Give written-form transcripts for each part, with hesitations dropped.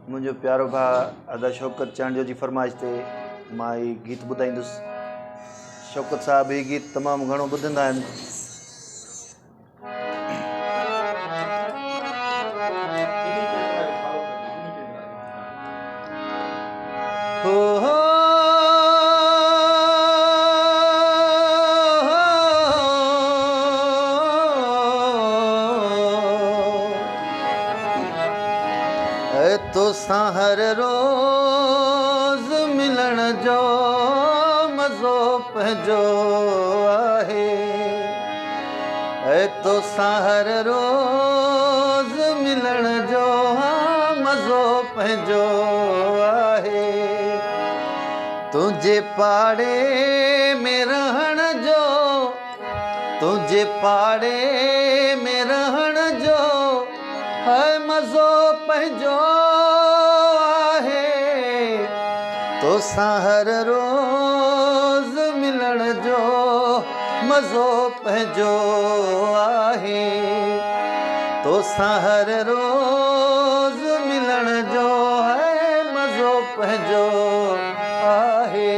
मुझे प्यारो भा अदा शौकत चांडियो जी फरमाइश ते मां ही गीत ॿुधाईंदुसि। शौकत साहब ही गीत तमामु घणो ॿुधंदा आहिनि। तोसां हर रोज़ मिलण जो मज़ो पंहिंजो आहे। तोसां हर रोज़ मिलण जो मज़ो पंहिंजो आहे। तुंहिंजे पाड़े में रहण जो, तुंहिंजे पाड़े में रहण जो है मज़ो पंहिंजो आहे। तोसां हर रोज़ मिलण जो मज़ो पंहिंजो आहे। तोसां हर रोज़ मिलण जो है मज़ो पंहिंजो आहे।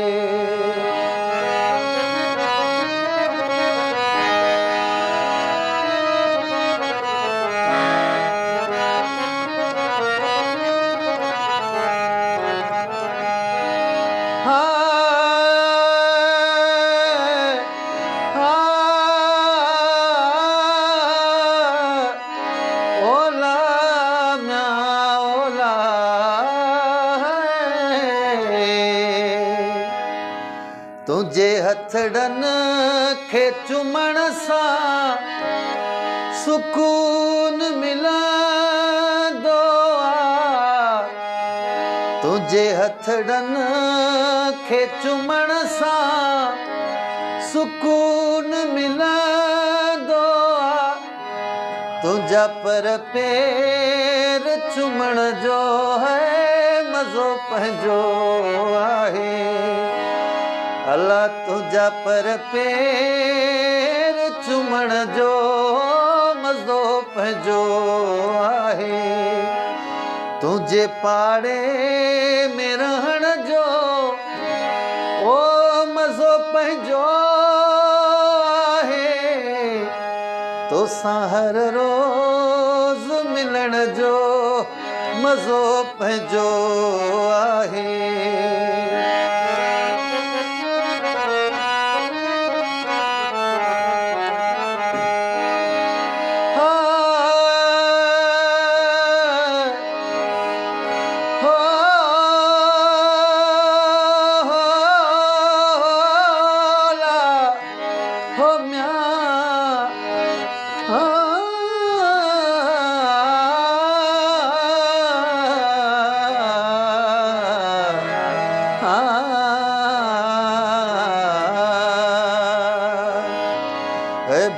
तुंहिंजे हथड़नि खे चुमण सां सुकून मिलंदो आहे। तुंहिंजे हथड़नि खे चुमण सां सुकून मिलंदो आहे। तुंहिंजा पर पेर चुमण जो है मज़ो पंहिंजो आहे। अल्लाह तुंहिंजा पर पेर चुमण जो मज़ो पंहिंजो आहे। तुंहिंजे पाड़े में रहण जो ओ मज़ो पंहिंजो आहे। तोसां हर रोज़ मिलण जो मज़ो पंहिंजो आहे।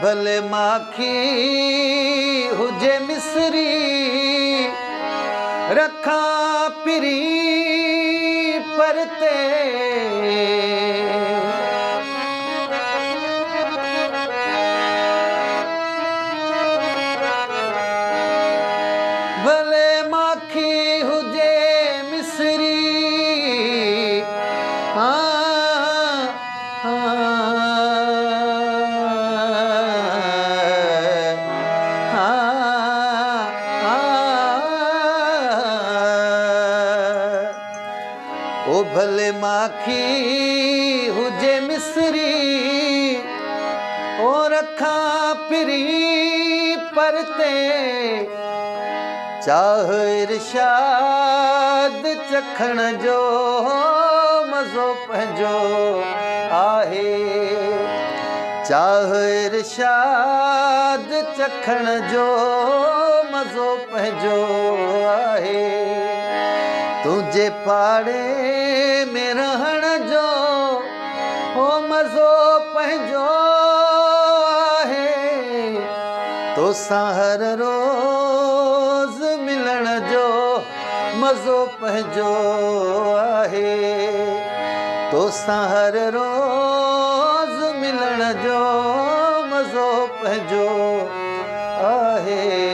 भले माखी हुजे मिसरी रखा पिरी परते। भले माखी हुजे मिसरी ओ भले माखी हुजे मिसरी ओ रखा पिरी परते। चाह इरशाद चखण जो मज़ो पंहिंजो आहे। चाह इरशाद चखण जो मज़ो पंहिंजो आहे। तुंहिंजे पाड़े में रहण जो हो मज़ो पंहिंजो आहे। तोसां हर रोज़ मिलण जो मज़ो पंहिंजो आहे। तोसां हर रोज़ मिलण जो मज़ो पंहिंजो आहे।